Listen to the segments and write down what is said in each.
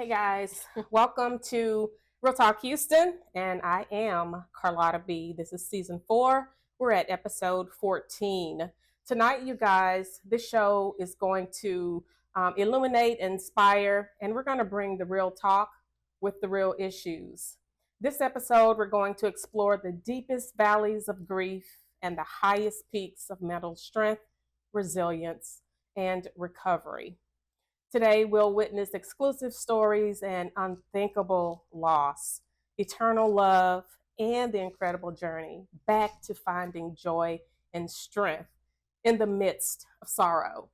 Hey guys, welcome to Real Talk Houston, and I am Carlotta B. This is season 4. We're at episode 14. Tonight, you guys, this show is going to illuminate, inspire, and we're going to bring the real talk with the real issues. This episode, we're going to explore the deepest valleys of grief and the highest peaks of mental strength, resilience, and recovery. Today, we'll witness exclusive stories and unthinkable loss, eternal love, and the incredible journey back to finding joy and strength in the midst of sorrow.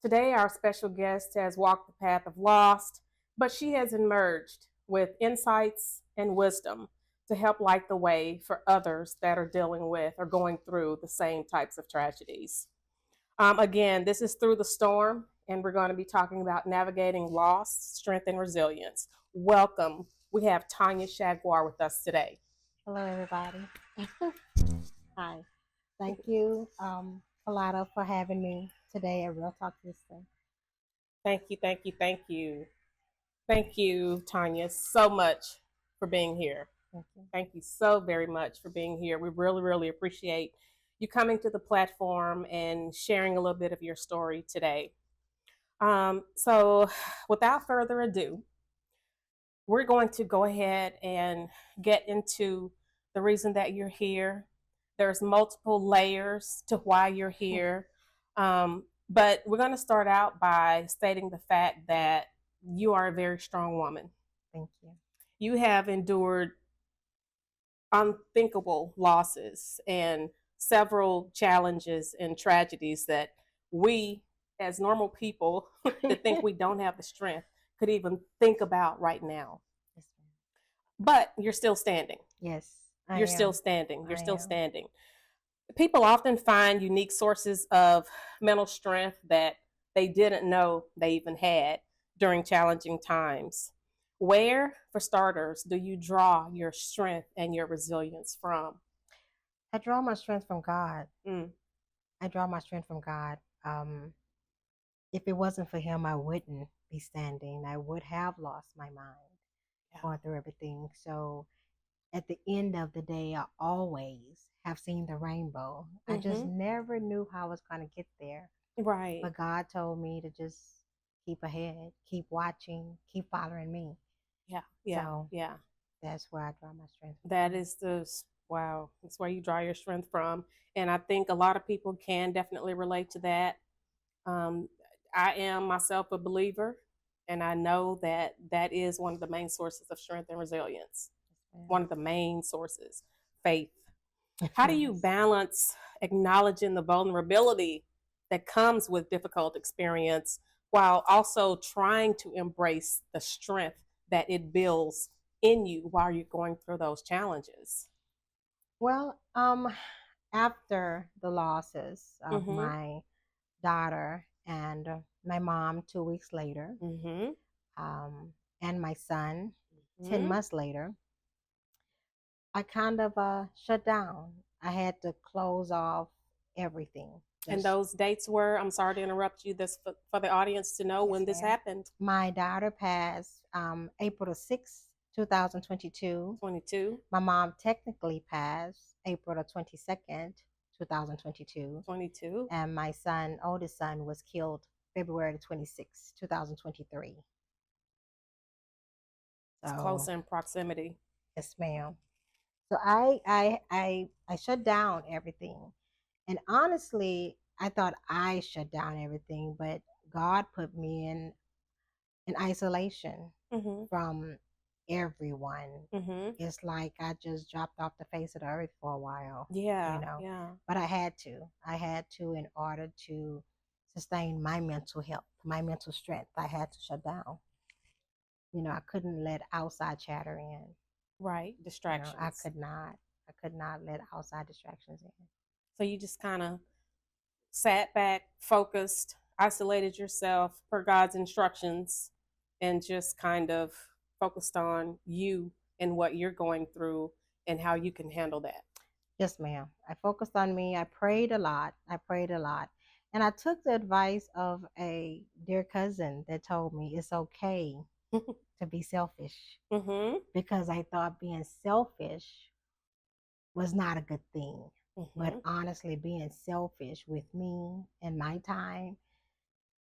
Today, our special guest has walked the path of loss, but she has emerged with insights and wisdom to help light the way for others that are dealing with or going through the same types of tragedies. Again, this is Through the Storm, and we're going to be talking about navigating loss, strength, and resilience. Welcome. We have Tanya Chargois with us today. Hello, everybody. Hi. Thank you, Alada, for having me today at Real Talk Houston. Thank you, thank you, thank you. Thank you, Tanya, so much for being here. Thank you. Thank you so very much for being here. We really, really appreciate you coming to the platform and sharing a little bit of your story today. So, without further ado, we're going to go ahead and get into the reason that you're here. There's multiple layers to why you're here. But we're going to start out by stating the fact that you are a very strong woman. Thank you. You have endured unthinkable losses and several challenges and tragedies that we, as normal people that think we don't have the strength, could even think about right now. Yes, ma'am. But you're still standing. Yes, You're still standing. You're I still am. standing. People often find unique sources of mental strength that they didn't know they even had during challenging times. Where, for starters, do you draw your strength and your resilience from? I draw my strength from God. Mm. I draw my strength from God. If it wasn't for Him, I wouldn't be standing. I would have lost my mind going through everything. So at the end of the day, I always have seen the rainbow. I just never knew how I was going to get there. Right. But God told me to just keep ahead, keep watching, keep following me. Yeah. So Yeah. that's where I draw my strength from. That is wow. That's where you draw your strength from. And I think a lot of people can definitely relate to that. Um, I am myself a believer, and I know that that is one of the main sources of strength and resilience. One of the main sources, faith. How do you balance acknowledging the vulnerability that comes with difficult experience while also trying to embrace the strength that it builds in you while you're going through those challenges? Well, after the losses of my daughter and my mom 2 weeks later, and my son 10 months later, I kind of shut down. I had to close off everything. And those dates were, I'm sorry to interrupt you, this for the audience to know when this happened. My daughter passed April 6th, 2022. 22. My mom technically passed April 22nd, 2022. 22. And my son, oldest son, was killed February 26th, 2023. It's close in proximity. Yes, ma'am. So I shut down everything. And honestly, I thought I shut down everything, but God put me in isolation from everyone. It's like I just dropped off the face of the earth for a while. Yeah. But I had to in order to sustain my mental health, my mental strength. I had to shut down. I couldn't let outside chatter in. Right. Distractions. I could not let outside distractions in. So you just kind of sat back, focused, isolated yourself per God's instructions, and just kind of focused on you and what you're going through and how you can handle that. Yes, ma'am. I focused on me. I prayed a lot. And I took the advice of a dear cousin that told me it's okay to be selfish Mm-hmm. because I thought being selfish was not a good thing. Mm-hmm. But honestly, being selfish with me and my time,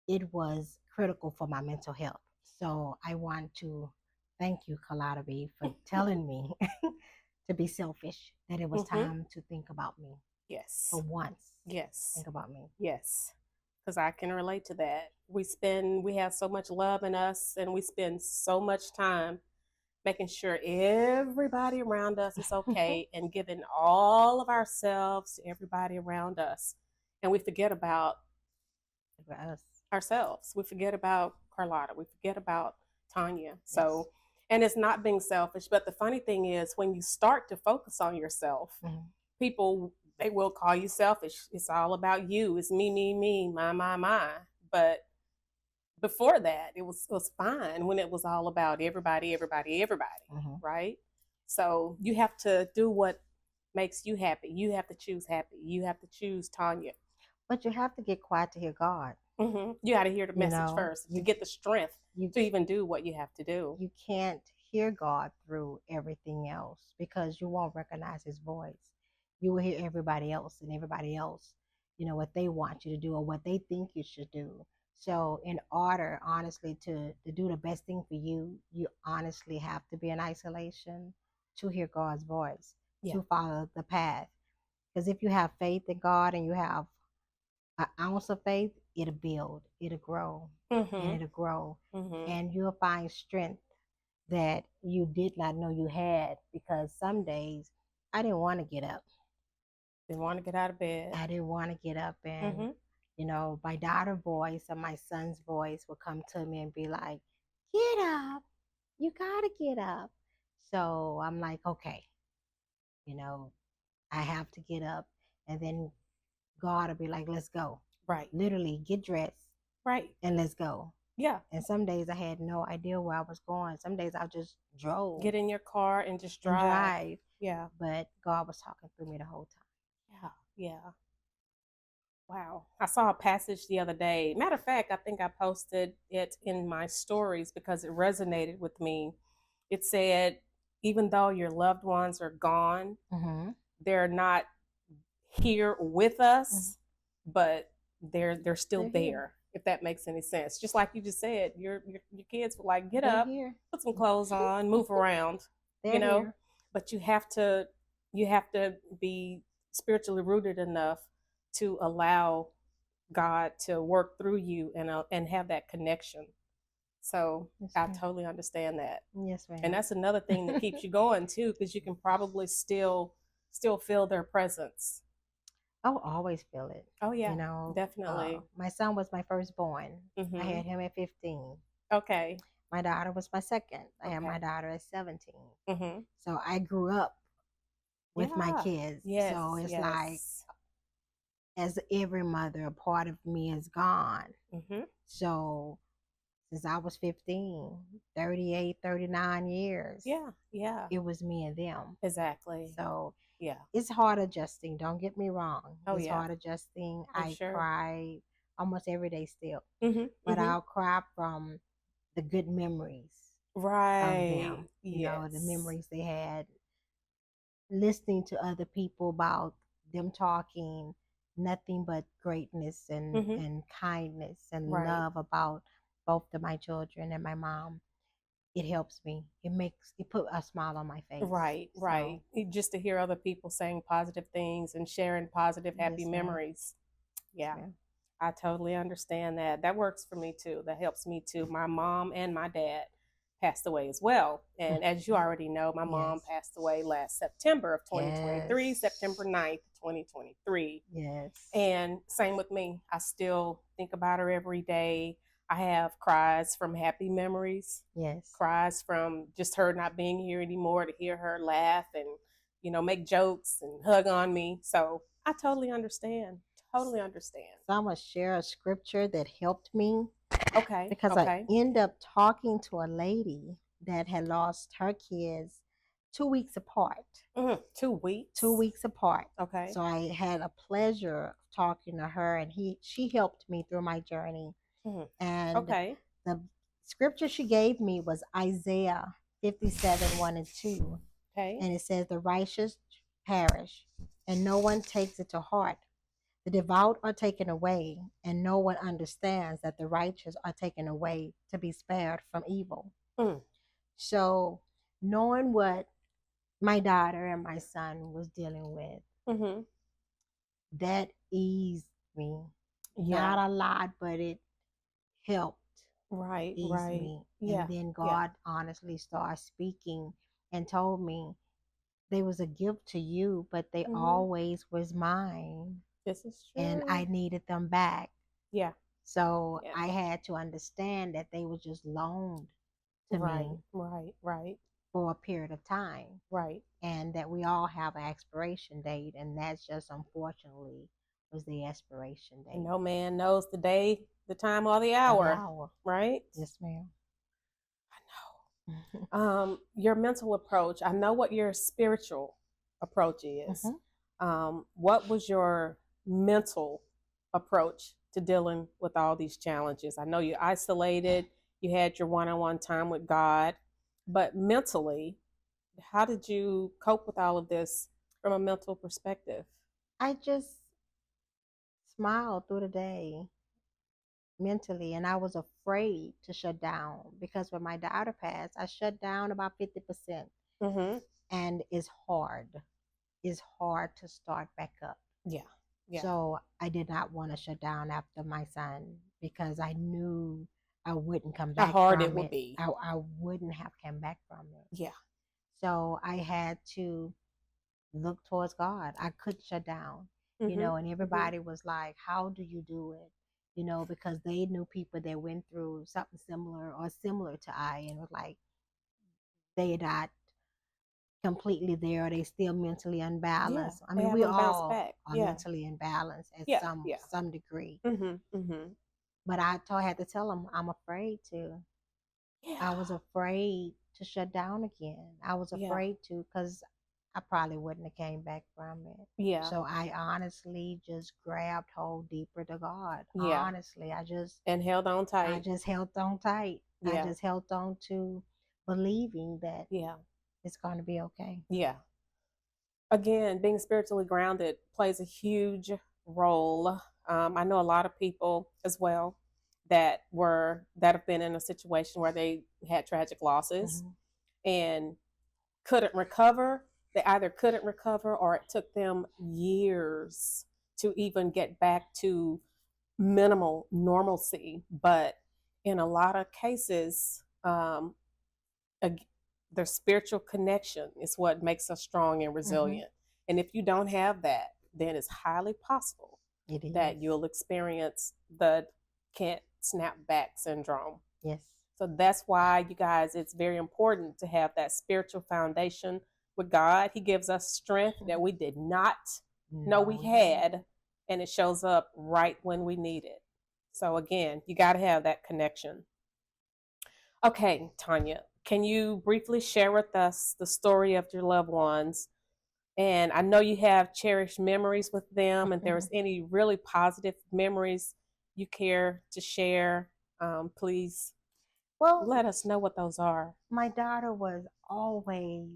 it was critical for my mental health. So I want to thank you, Kaladabi, for telling me to be selfish, that it was Mm-hmm. time to think about me for Yes. once. Yes. Think about me. Yes. Because I can relate to that. We have so much love in us, and we spend so much time making sure everybody around us is okay and giving all of ourselves to everybody around us. And we forget about For us. ourselves. We forget about Carlotta. We forget about Tanya. Yes. So, and it's not being selfish, but the funny thing is when you start to focus on yourself, Mhm. people, they will call you selfish. It's all about you. It's me, my. But before that, it was fine when it was all about everybody, Mhm. right? So you have to do what makes you happy. You have to choose happy. You have to choose Tanya. But you have to get quiet to hear God. You got to hear the You message know, first to get the strength you to even do what you have to do. you can't hear God through everything else because you won't recognize his voice. You will hear everybody else and everybody else, what they want you to do or what they think you should do. So in order, honestly, to do the best thing for you, you honestly have to be in isolation to hear God's voice, Yeah. to follow the path. Because if you have faith in God and you have an ounce of faith, it'll build, it'll grow, and Mhm. it'll grow. Mhm. And you'll find strength that you did not know you had because some days I didn't want to get up. Didn't want to get out of bed. I didn't want to get up. And, Mhm. my daughter's voice or my son's voice would come to me and be like, get up. You got to get up. So I'm like, okay, you know, I have to get up. And then God will be like, let's go. Right. Literally, get dressed Right. and let's go. Yeah. And some days I had no idea where I was going. Some days I just drove Get in your car and just and drive. drive. Yeah. But God was talking through me the whole time. Yeah. Yeah. Wow. I saw a passage the other day. Matter of fact, I think I posted it in my stories because it resonated with me. It said, even though your loved ones are gone, Mm-hmm. they're not here with Mm-hmm. us, but they're still They're here. there. If that makes any sense. Just like you just said, your kids were like, get They're up, here. put some clothes on, move around, you They're know. here. But you have to be spiritually rooted enough to allow God to work through you and have that connection. So Yes, I ma'am. totally understand that. Yes, And ma'am. that's another thing that keeps you going too, because you can probably still feel their presence. I'll always feel it. Oh yeah, definitely. My son was my firstborn. I Mm-hmm. had him at 15. Okay. My daughter was my second. I had my Okay. daughter at 17. Mm-hmm. So I grew up with my Yeah. kids. Yes. So it's like, Yes. as every mother, a part of me is gone. Mm-hmm. So since I was 15, 38, 39 years, Yeah. Yeah. it was me and them. Exactly. So Yeah. it's hard adjusting. Don't get me wrong. Oh It's yeah. hard adjusting. I'm I sure. cry almost every day still, Mm-hmm. but Mm-hmm. I'll cry from the good memories of Right. them. The Yes. memories they had, listening to other people about them talking nothing but greatness and, Mm-hmm. and kindness and Right. love about both of my children and my mom. It helps me. It put a smile on my face. Right. So Right. Just to hear other people saying positive things and sharing positive, happy yes, ma'am. memories. Yes, Yeah. ma'am. I totally understand that. That works for me too. That helps me too. My mom and my dad passed away as well. And as you already know, my mom Yes. passed away last September of 2023, Yes. September 9th, 2023. Yes. And same with me. I still think about her every day. I have cries from happy memories, Yes. cries from just her not being here anymore, to hear her laugh and, make jokes and hug on me. So I totally understand. Totally understand. So I'm gonna share a scripture that helped me Okay. because I Okay. end up talking to a lady that had lost her kids 2 weeks apart. 2 weeks. 2 weeks apart. Okay. So I had a pleasure of talking to her, and she helped me through my journey. Mhm. And Okay. the scripture she gave me was Isaiah 57, 1 and 2. Okay. And it says, the righteous perish, and no one takes it to heart. The devout are taken away, and no one understands that the righteous are taken away to be spared from evil. Mm. So, knowing what my daughter and my son was dealing with, Mm-hmm. that eased me. Yeah. Not a lot, but it helped Right. ease Right. me. Yeah. And then God honestly started speaking and told me they was a gift to you, but they always was mine. This is true. And I needed them back. Yeah. So Yeah. I had to understand that they were just loaned to me Right. for a period of time. Right. And that we all have an expiration date, and that's just unfortunately was the expiration date. And no man knows the day, the time, or the hour. Right? Yes, ma'am. I know. Your mental approach. I know what your spiritual approach is. What was your mental approach to dealing with all these challenges? I know you isolated, you had your one-on-one time with God, but mentally, how did you cope with all of this from a mental perspective? I just smiled through the day mentally, and I was afraid to shut down because when my daughter passed, I shut down about 50%. And it's hard. It's hard to start back up. Yeah. So I did not want to shut down after my son because I knew I wouldn't come back. How hard from it would be. I wouldn't have come back from it. Yeah. So I had to look towards God. I couldn't shut down, and everybody was like, how do you do it? Because they knew people that went through something similar or similar to I, and was like, they're not completely there, or they still mentally unbalanced. I mean, we all are mentally imbalanced at some degree. But I had to tell them, I'm afraid to. I was afraid to shut down again. I was afraid to, because I probably wouldn't have came back from it. Yeah. So I honestly just grabbed hold deeper to God. Yeah. Honestly, and held on tight. I just held on tight. Yeah. I just held on to believing that it's going to be okay. Yeah. Again, being spiritually grounded plays a huge role. I know a lot of people as well that have been in a situation where they had tragic losses and couldn't recover. They either couldn't recover or it took them years to even get back to minimal normalcy. But in a lot of cases, their spiritual connection is what makes us strong and resilient. And if you don't have that, then it's highly possible that you'll experience the can't snap back syndrome. Yes. So that's why, you guys, it's very important to have that spiritual foundation with God. He gives us strength that we did not know we had, and it shows up right when we need it. So again, you got to have that connection. Okay, Tanya, can you briefly share with us the story of your loved ones? And I know you have cherished memories with them, and there's any really positive memories you care to share, please let us know what those are. My daughter was always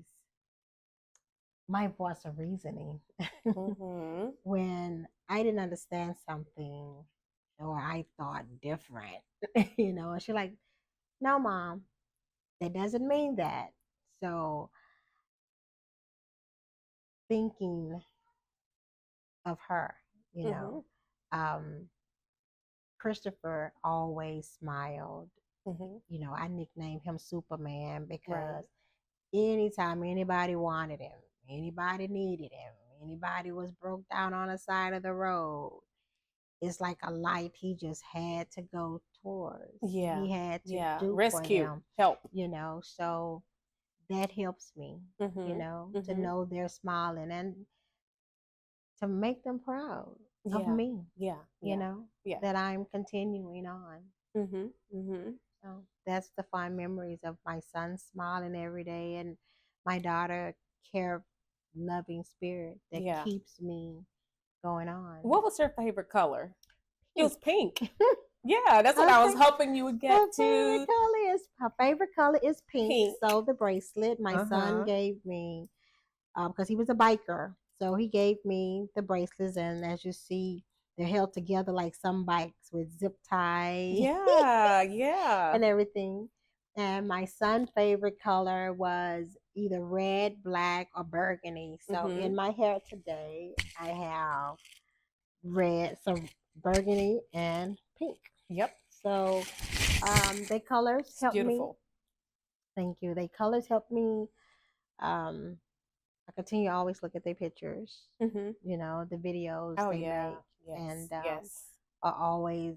my voice of reasoning. When I didn't understand something or I thought different, and she's like, no, Mom, that doesn't mean that. So thinking of her, Christopher always smiled. I nicknamed him Superman because anytime anybody wanted him, anybody needed him, anybody was broke down on the side of the road, it's like a light he just had to go towards. Yeah. He had to do rescue, for them. help. So that helps me, to know they're smiling and to make them proud of me. That I'm continuing on. So that's the fond memories of my son smiling every day and my daughter care loving spirit that keeps me going on. What was her favorite color? It was pink. Yeah, that's what I was hoping you would get to. Color her favorite color is pink. Pink. So the bracelet my son gave me, because he was a biker, so he gave me the bracelets, and as you see, they're held together like some bikes with zip tie. Yeah, yeah. And everything. And my son's favorite color was either red, black, or burgundy. So in my hair today, I have red, some burgundy, and pink. Yep. So they colors help me. Beautiful. Thank you. They colors help me. I continue to always look at their pictures. You know, the videos Oh, they yeah. make, Yes. and Yes. I always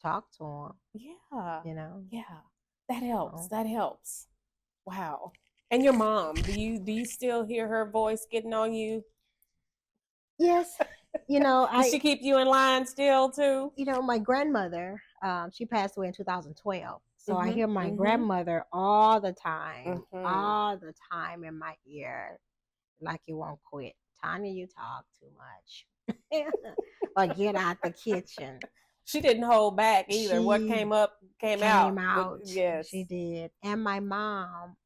talk to them. Yeah. You know. Yeah. That helps. So. That helps. Wow. And your mom, do you still hear her voice getting on you? Yes. You know, Does she keep you in line still too? you know, my grandmother, she passed away in 2012. So I hear my grandmother all the time in my ear, like you won't quit. Tanya, you talk too much. Or get out the kitchen. She didn't hold back either. What came up came out. Yes. She did. And my mom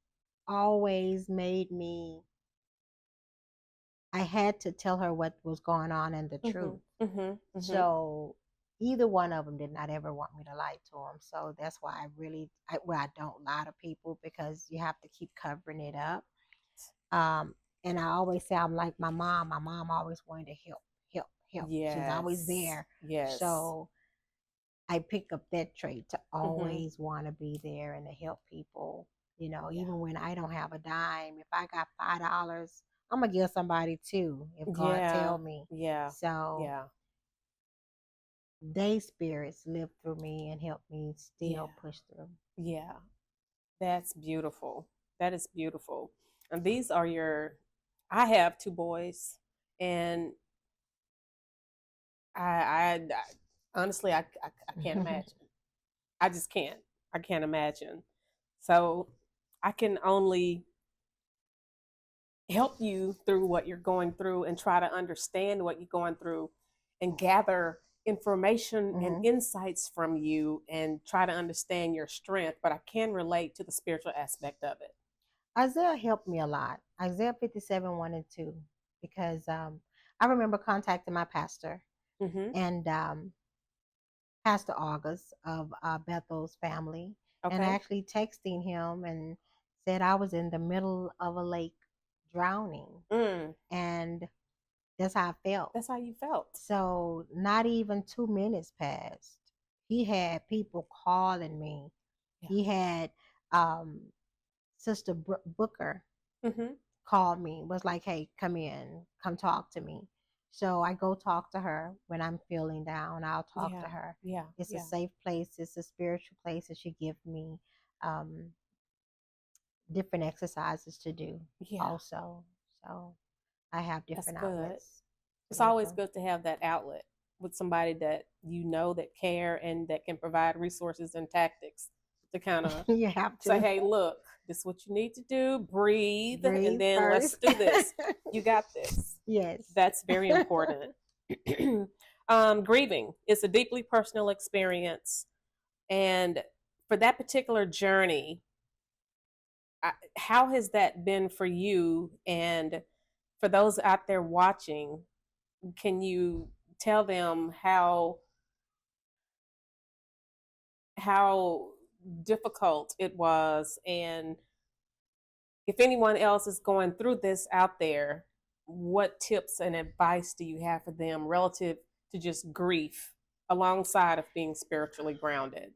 always made me, I had to tell her what was going on and the truth. So either one of them did not ever want me to lie to them. So that's why I don't lie to people, because you have to keep covering it up. And I always say I'm like my mom. My mom always wanted to help. Yes. She's always there. Yes. So I pick up that trait to always want to be there and to help people. You know, even when I don't have a dime, if I got $5, I'm gonna give somebody too if God tell me. Yeah. So they spirits live through me and help me still push through. Yeah. That's beautiful. That is beautiful. And these are I have two boys, and I honestly I can't imagine. I just can't. I can't imagine. So I can only help you through what you're going through and try to understand what you're going through and gather information and insights from you and try to understand your strength. But I can relate to the spiritual aspect of it. Isaiah helped me a lot. Isaiah 57, 1 and 2, because I remember contacting my pastor and Pastor August of Bethel's family, and actually texting him and said I was in the middle of a lake drowning. And that's how I felt. That's how you felt. So not even 2 minutes passed. He had people calling me. He had Sister Booker called me, was like, hey, come in, come talk to me. So I go talk to her when I'm feeling down. I'll talk to her. It's a safe place. It's a spiritual place, and she give me different exercises to do also. So I have different outlets. It's always good to have that outlet with somebody that you know that care and that can provide resources and tactics to kind of you have to say, hey, look, this is what you need to do. Breathe and then first. Let's do this. You got this. Yes. That's very important. Grieving is a deeply personal experience. And for that particular journey, how has that been for you? And for those out there watching, can you tell them how difficult it was, and if anyone else is going through this out there, what tips and advice do you have for them relative to just grief alongside of being spiritually grounded?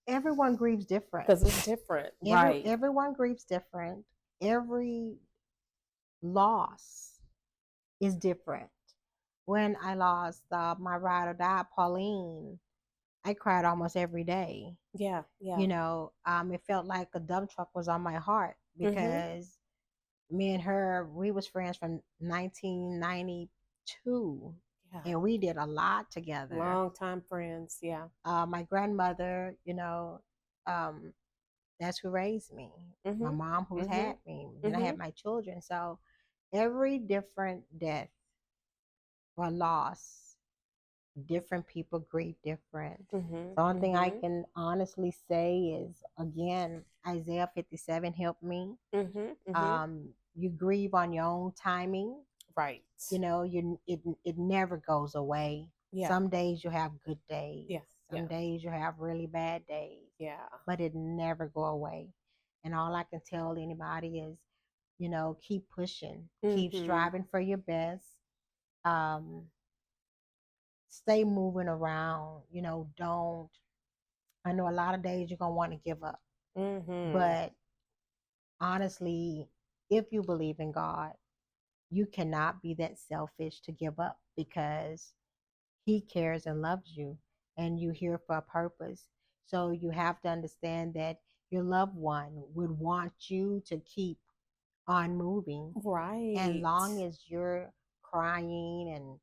Everyone grieves different. Because it's different, right? Everyone grieves different. Every loss is different. When I lost my ride or die, Pauline, I cried almost every day. Yeah. You know, it felt like a dump truck was on my heart, because me and her, we was friends from 1992. And we did a lot together. Long time friends, yeah. My grandmother, you know, that's who raised me. My mom who's had me. Then I had my children. So every different death or loss different people grieve different. Mhm. The only thing I Mhm. can honestly say is, again, Isaiah 57 helped me. Mhm. Mhm. You grieve on your own timing. Right. You know, it never goes away. Yeah. Some days you have good days. Yeah. Some Yeah. days you have really bad days, Yeah. but it never go away. And all I can tell anybody is, keep pushing, keep Mhm. striving for your best. Um, Stay moving around. Don't. I know a lot of days you're gonna want to give up, Mhm. but honestly, if you believe in God, you cannot be that selfish to give up because He cares and loves you, and you're here for a purpose. So you have to understand that your loved one would want you to keep on moving. And Right. long as you're crying and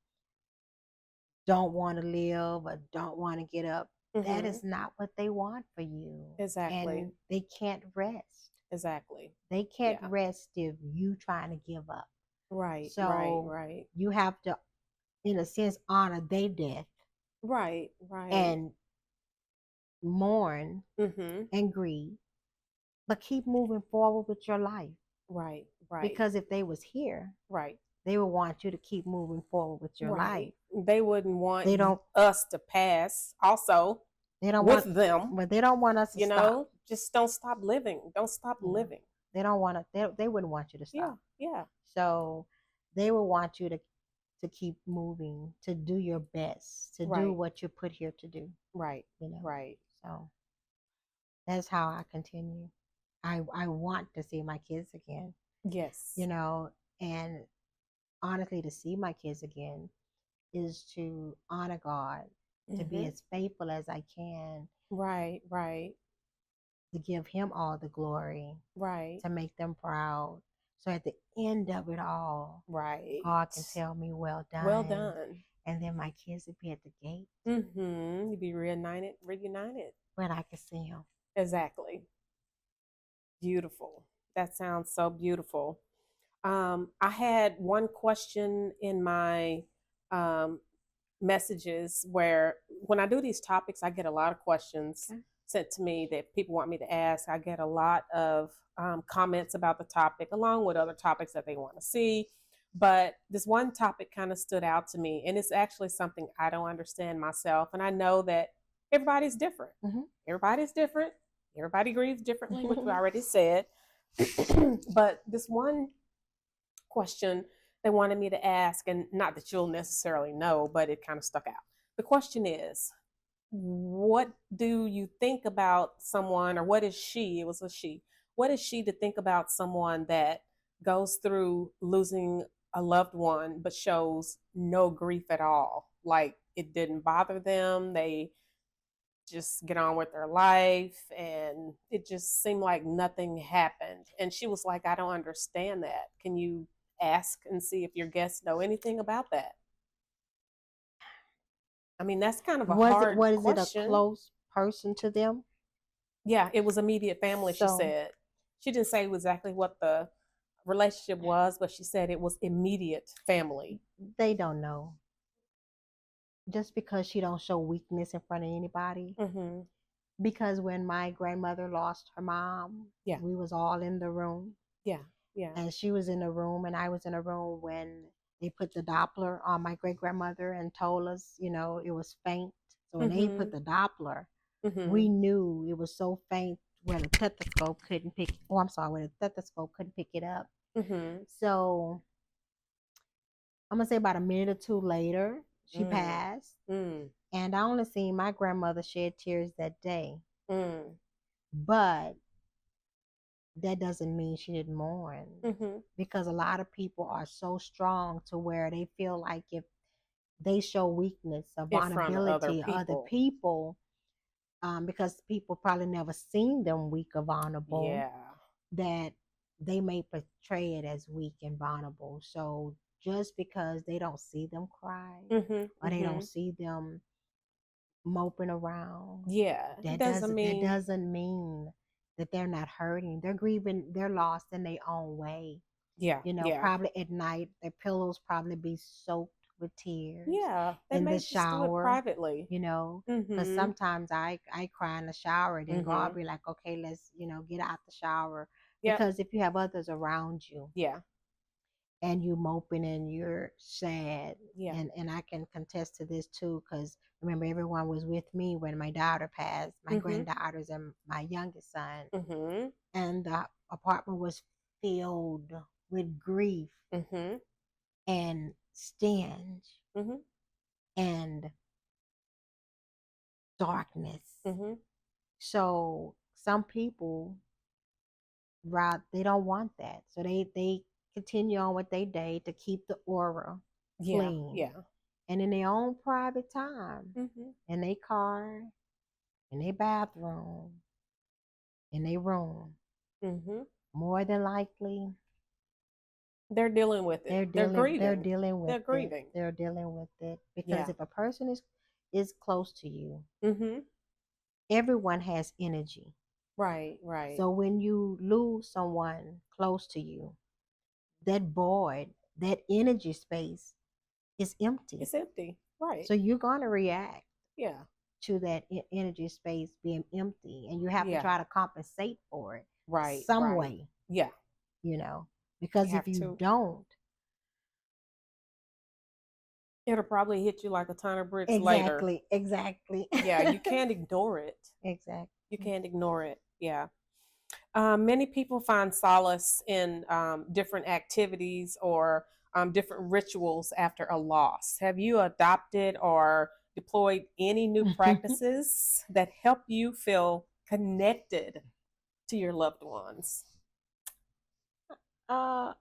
don't want to live or don't want to get up, that Mhm. is not what they want for you. Exactly. And they can't rest. Exactly. They can't Yeah. rest if you trying to give up. Right. Right. So Right. you have to, in a sense, honor their death Right. Right. and mourn Mhm. and grieve, but keep moving forward with your life. Right. Right. Because if they was here, Right. they would want you to keep moving forward with your life. Right. They wouldn't want They don't. us to pass also They don't with want. them. But they don't want us to stop. Just don't stop living. Don't stop Yeah. living. They don't want to. They wouldn't want you to Yeah. stop. Yeah. So they would want you to keep moving, to do your best, to do Right. what you're put here to do. Right. You know. Right. So that's how I continue. I want to see my kids again. Yes. And honestly, to see my kids again is to honor God, to be Mhm. as faithful as I can, Right. Right. to give Him all the glory, Right. to make them proud. So at the end of it all, Right. God can tell me, well Well done. done. And then my kids would be at the gate, Mhm. You be reunited. Reunited. but I can see them. Exactly. Beautiful. That sounds so beautiful. I had one question in my um, messages where when I do these topics, I get a lot of questions Okay. sent to me that people want me to ask. I get a lot of comments about the topic, along with other topics that they want to see. But this one topic kind of stood out to me, and it's actually something I don't understand myself. And I know that everybody's different. Mm-hmm. Everybody's different. Everybody grieves differently, which we already said. But this one question they wanted me to ask, and not that you'll necessarily know, but it kind of stuck out. The question is, what do you think about someone, or what is she? It was a she. What is she to think about someone that goes through losing a loved one but shows no grief at all? Like it didn't bother them. They just get on with their life, and it just seemed like nothing happened. And she was like, I don't understand that. Can you ask and see if your guests know anything about that? I mean, that's kind of a Was it? hard Was it a question. close person to them? Yeah, it was immediate family, she So said. She didn't say exactly what the relationship was, but she said it was immediate family. they don't know. Just because she don't show weakness in front of anybody. Mm-hmm. Because when my grandmother lost her mom, Yeah, we was all in the room, yeah, yeah. and she was in the room and I was in a room when they put the Doppler on my great grandmother and told us, it was faint. So when they Mm-hmm. put the Doppler, Mm-hmm. we knew it was so faint where the stethoscope couldn't pick. Oh, I'm sorry, where the stethoscope couldn't pick it up. Mm-hmm. So I'm gonna say about a minute or two later, she Mm. passed, Mm. and I only seen my grandmother shed tears that day. Mm. But that doesn't mean she didn't mourn, Mm-hmm. because a lot of people are so strong to where they feel like if they show weakness or In front of other vulnerability, other people. people, because people probably never seen them weak or vulnerable, Yeah. that they may portray it as weak and vulnerable. So just because they don't see them cry Mm-hmm. or they Mm-hmm. don't see them moping around, Yeah. It doesn't that mean. doesn't mean that they're not hurting. They're grieving, they're lost in their own way. Yeah. Yeah. Probably at night their pillows probably be soaked with tears Yeah, they in the may just do it shower, privately. you know, because Mm-hmm. sometimes I cry in the shower, then Mm-hmm. God be like, okay, let's, get out the shower. Yep. Because if you have others around you Yeah. and you moping and you're sad, Yeah. and I can contest to this too, because remember everyone was with me when my daughter passed, my Mm-hmm. granddaughters and my youngest son, Mm-hmm. and the apartment was filled with grief Mm-hmm. and stench Mm-hmm. and darkness. Mm-hmm. So some people, right, they don't want that, so they continue on with their day to keep the aura Yeah. clean, Yeah. and in their own private time, Mm-hmm. in their car, in their bathroom, in their room, Mm-hmm. more than likely They're dealing with it. They're they're grieving. dealing with They're it. grieving. They're dealing with it because Yeah. if a person is close to you, Mm-hmm. everyone has energy. Right. Right. So when you lose someone close to you, that void, that energy space is empty. It's empty. Right. So you're going to react Yeah. to that energy space being empty, and you have to Yeah. try to compensate for it Right. some Right. way, Yeah. you know, You because if have you to. don't, It'll probably hit you like a ton of bricks later. exactly, Yeah. You can't ignore it. exactly. You can't ignore it. Yeah. Many people find solace in different activities or different rituals after a loss. Have you adopted or deployed any new practices that help you feel connected to your loved ones? uh,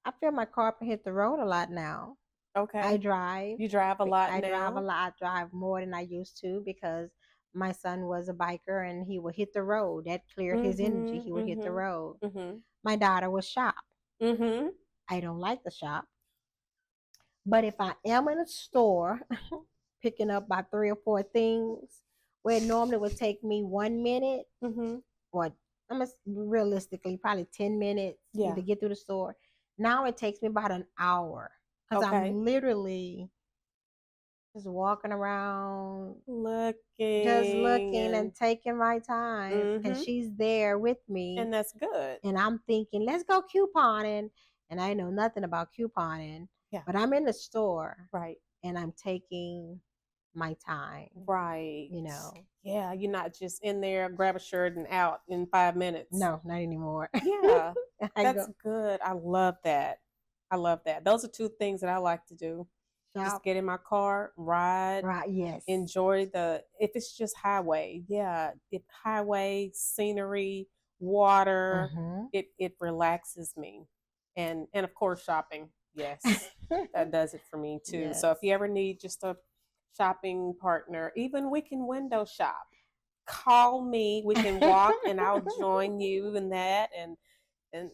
I feel my carpet hit the road a lot now. I Okay. drive. You drive a lot I drive a now? lot. I drive more than I used to because my son was a biker and he would hit the road. That cleared his energy. He Mm-hmm. would hit the Mm-hmm. road. Mm-hmm. My daughter was shop. Mm-hmm. I don't like the shop. But if I am in a store picking up my 3 or 4 things, where it normally would take me 1 minute, Mm-hmm. or realistically probably 10 minutes Yeah. to get through the store, now it takes me about an hour because Okay. I'm literally just walking around, just Looking looking and and taking my time because mm-hmm. she's there with me. And that's good. And I'm thinking, let's go couponing. And I know nothing about couponing, Yeah. but I'm in the store Right. and I'm taking my time, Right. you know. Yeah, you're not just in there, grab a shirt and out in 5 minutes. No, not anymore. Yeah, I that's go good. I love that. I love that. Those are two things that I like to do. Just shop. get in my car, ride, Right, yes. enjoy if it's just highway. Yeah, if highway, scenery, water, Mm-hmm. it relaxes me. And of course shopping. Yes. That does it for me too. Yes. So if you ever need just a shopping partner, even we can window shop. Call me. We can walk and I'll join you in that and because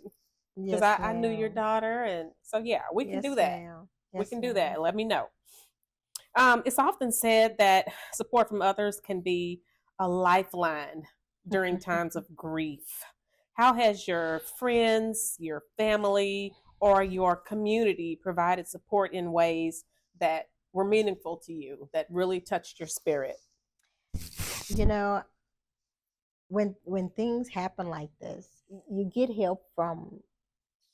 Yes, I knew your ma'am. daughter and so yeah, we can Yes, do that. ma'am. We Yes, can do ma'am. that. Let me know. It's often said that support from others can be a lifeline during times of grief. How has your friends, your family, or your community provided support in ways that were meaningful to you, that really touched your spirit? You know, when things happen like this, you get help from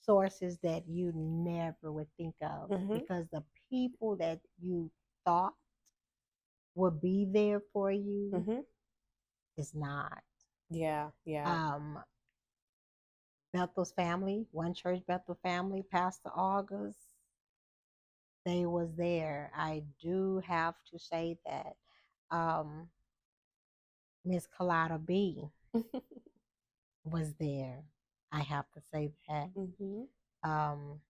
sources that you never would think of, Mm-hmm. because the people that you thought would be there for you Mm-hmm. is not. Yeah, yeah. Um, Bethel's family, One Church Bethel family, Pastor August, they was there. I do have to say that Miss Colada B was there. I have to say that. Mm-hmm. Um,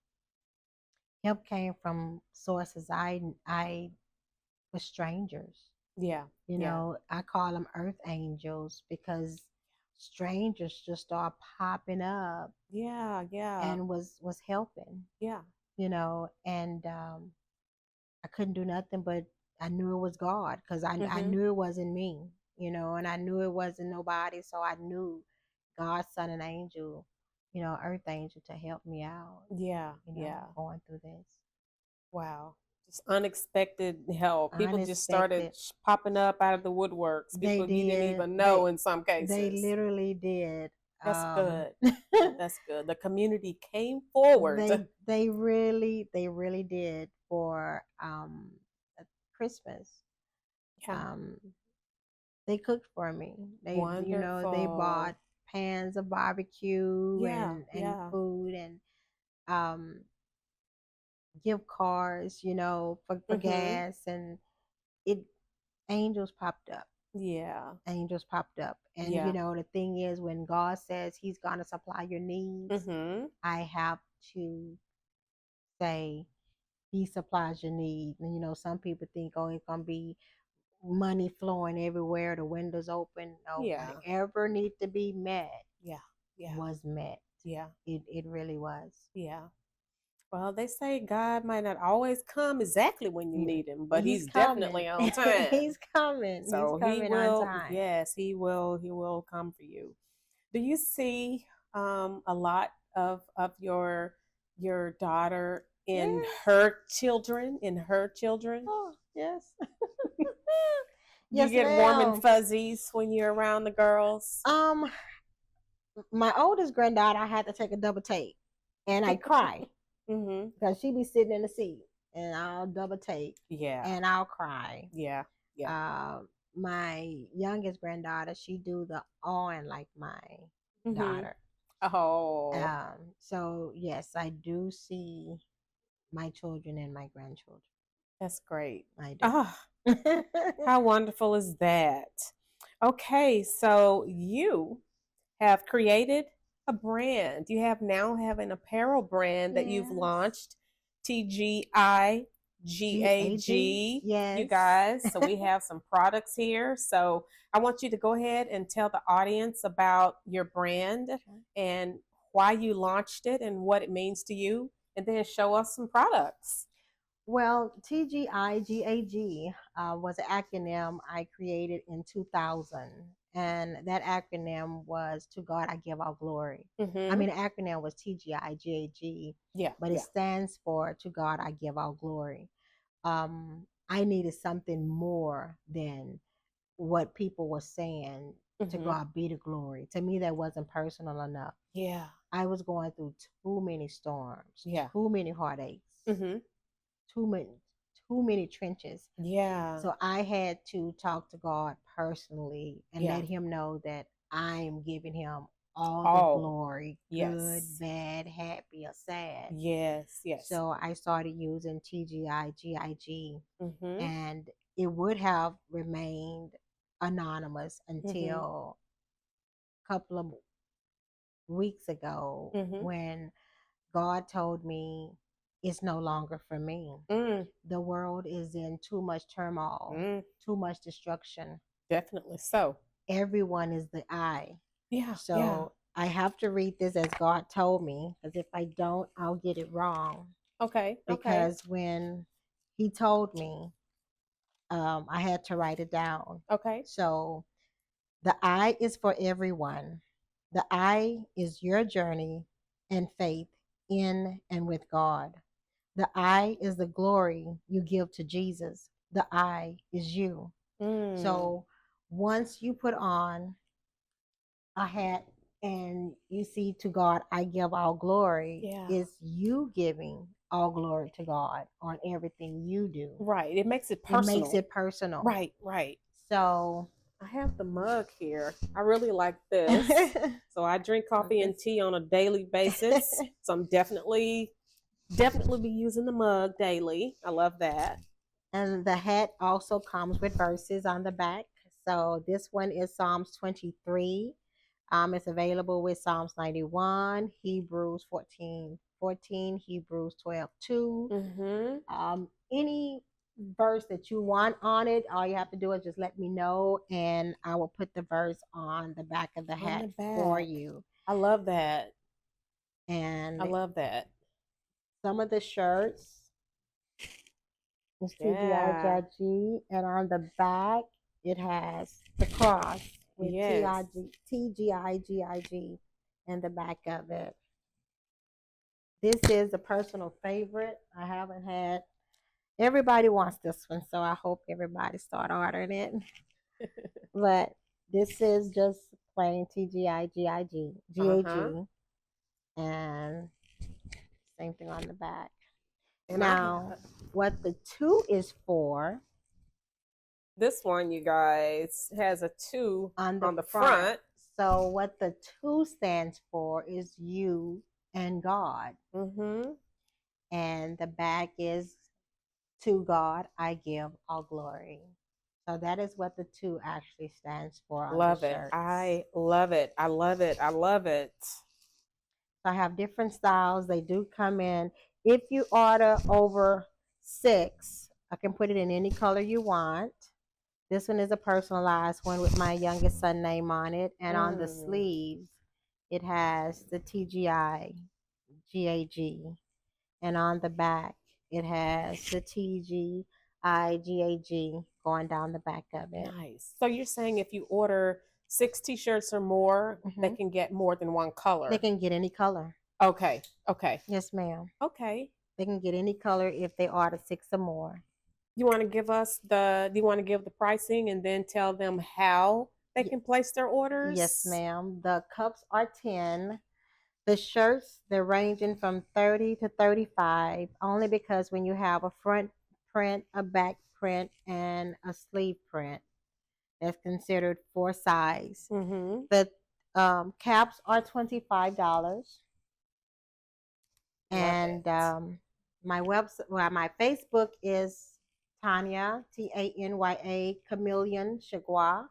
Help came from sources I was strangers. Yeah, You yeah, know, I call them earth angels because strangers just start popping up yeah, yeah, and was helping, yeah. and I couldn't do nothing, but I knew it was God because I Mm-hmm. knew it wasn't me, and I knew it wasn't nobody, so I knew God sent an angel, earth angel, to help me out, Yeah, yeah. going through this. Wow. Just unexpected help. People just started Unexpected. popping up out of the woodworks. They People you didn't did. even know in some They cases. literally did. That's good. That's good. The community came forward. they really did for Christmas. Yeah. Um, they cooked for me. They bought Wonderful. pans of barbecue Yeah, and yeah. food and um gift cards, for Mhm. gas, and it angels popped up. Yeah. Angels popped up. And Yeah. the thing is, when God says he's going to supply your needs, Mhm. I have to say he supplies your need. And some people think, oh, it's going to be money flowing everywhere, the windows open. No, Yeah. whatever need to be met Yeah. Yeah. was met. Yeah. It really was. Yeah. Well, they say God might not always come exactly when you Yeah. need him, but He's he's coming. definitely on time. He's coming. He's So he coming on will, time. yes, he will come for you. Do you see a lot of your daughter in Yes. her children, in her children? Oh, yes. You Yes, get warm and ma'am. fuzzies when you're around the girls? Um, my oldest granddaughter, I had to take a double take, and I cry Mhm. because she be sitting in the seat, and I'll double take, Yeah. and I'll cry. Yeah. Yeah. Uh, my youngest granddaughter, she do the on like my Mhm. daughter. Oh, So yes, I do see my children and my grandchildren. that's great. I do. Ah, how wonderful is that? Okay, so you have created a brand. You have an apparel brand that you've Yes. launched, TGIGAG. GAG. You Yes. guys, so we have some products here. So I want you to go ahead and tell the audience about your brand Okay. and why you launched it and what it means to you, and then show us some products. Well, TGIGAG was an acronym I created in 2000. And that acronym was To God I Give All Glory. I Mm-hmm. mean, the acronym was TGIGAG, Yeah, but it yeah. stands for To God I Give All Glory. I needed something more than what people were saying, to Mm-hmm. God be the glory. To me, that wasn't personal enough. Yeah, I was going through too many storms, yeah. too many heartaches, Mm-hmm. too many too many trenches. Yeah, So I had to talk to God personally and yeah. let him know that I am giving him all the Oh, glory, good, yes. bad, happy, or sad. Yes, yes. So I started using TGIGIG, Mm-hmm. and it would have remained anonymous Mm-hmm. until a couple of weeks ago Mm-hmm. when God told me it's no longer for me. Mm, The world is in too much turmoil, mm, too much destruction. definitely so. Everyone is the I. Yeah, yeah. So I have to read this as God told me, because if I don't, I'll get it wrong. Okay, okay, Because when He told me, I had to write it down. okay. So the I is for everyone. The I is your journey and faith in and with God. The I is the glory you give to Jesus. The I is you. Mm, So once you put on a hat and you see, to God I give all glory, yeah. is you giving all glory to God on everything you do. Right. It makes it It makes personal. it personal. Right, right. So I have the mug here. I really like this. So I drink coffee and tea on a daily basis. So I'm definitely be using the mug daily. I love that. and the hat also comes with verses on the back. So this one is Psalms 23. It's available with Psalms 91, Hebrews 14:14, Hebrews 12:2. Mm-hmm. Any verse that you want on it, all you have to do is just let me know, and I will put the verse on the back of the On hat the for back. you. I love that. I And love that. some of the shirts is Yeah. TGIG, and on the back it has the cross with Yes. TGIGIG in the back of it. This is a personal favorite. I haven't had Everybody wants this one, so I hope everybody start ordering it. But this is just plain TGIGIG, Uh-huh. GAG, and same thing on the back. And I Now, have what the 2 is for this one, you guys, has a 2 on the on the front. front. So, what the 2 stands for is you and God. Mm-hmm. And the back is to God I give all glory. So that is what the 2 actually stands for on the Love it. shirts. I love it. I love it. I love it. So I have different styles. They do come in. If you order over 6, I can put it in any color you want. This one is a personalized one with my youngest son name on it. And on the sleeves, it has the TGI, GAG. And on the back, it has the TGIGAG going down the back of it. Nice. So you're saying if you order 6 t-shirts or more, they Mm-hmm. can get more than one color. They can get any color. Okay. Okay. Yes, ma'am. Okay. They can get any color if they order 6 or more. You want to give us do you want to give the pricing and then tell them how they can place their orders? Yes, ma'am. The cups are 10. The shirts, they're ranging from 30 to 35, only because when you have a front print, a back print, and a sleeve print, that's considered 4 size. Mm-hmm. The caps are $25. And my my Facebook is Tanya, Tanya, Chameleon Chargois.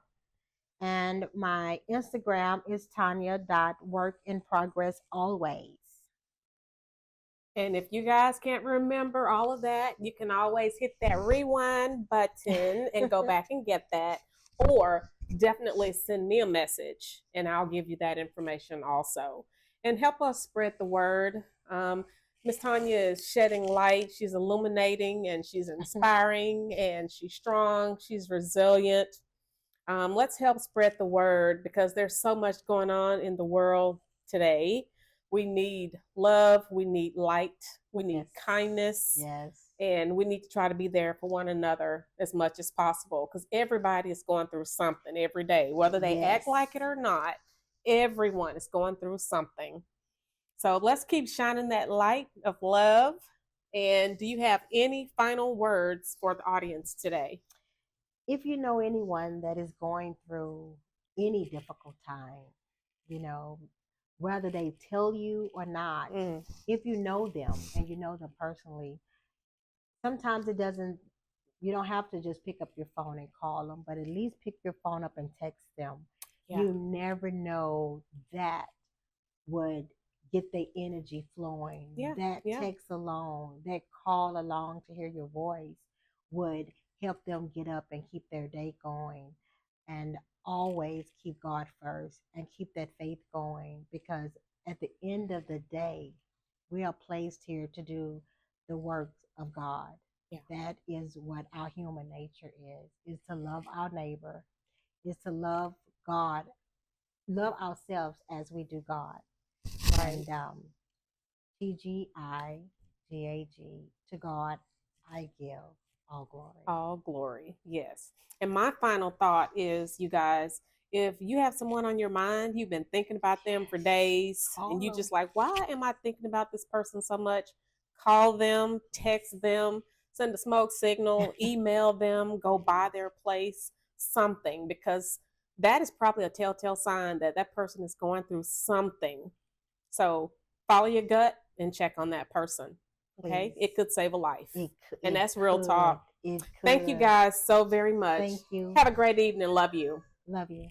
And my Instagram is Tanya.workinprogress always. And if you guys can't remember all of that, you can always hit that rewind button and go back and get that. Or definitely send me a message and I'll give you that information also. And help us spread the word. Miss Tanya is shedding light. She's illuminating and she's inspiring and she's strong. She's resilient. Let's help spread the word because there's so much going on in the world today. We need love, we need light, we need kindness. Yes. And we need to try to be there for one another as much as possible because everybody is going through something every day, whether they act like it or not. Everyone is going through something. So let's keep shining that light of love. And do you have any final words for the audience today? If you know anyone that is going through any difficult time, whether they tell you or not, if you know them and you know them personally, sometimes you don't have to just pick up your phone and call them, but at least pick your phone up and text them. Yeah. You never know that would get their energy flowing. Yeah. That text alone, that call along to hear your voice would help them get up and keep their day going. And always keep God first and keep that faith going, because at the end of the day, we are placed here to do the works of God. Yeah. That is what our human nature is to love our neighbor, is to love God, love ourselves as we do God. Right. And TGIGAG, to God I give all glory. All glory, yes. And my final thought is, you guys, if you have someone on your mind, you've been thinking about them for days, and you just like, why am I thinking about this person so much? Call them, text them, send a smoke signal, email them, go by their place, something, because that is probably a telltale sign that that person is going through something. So follow your gut and check on that person. Okay, it could save a life. And that's real talk. Thank you guys so very much. Thank you. Have a great evening. Love you. Love you.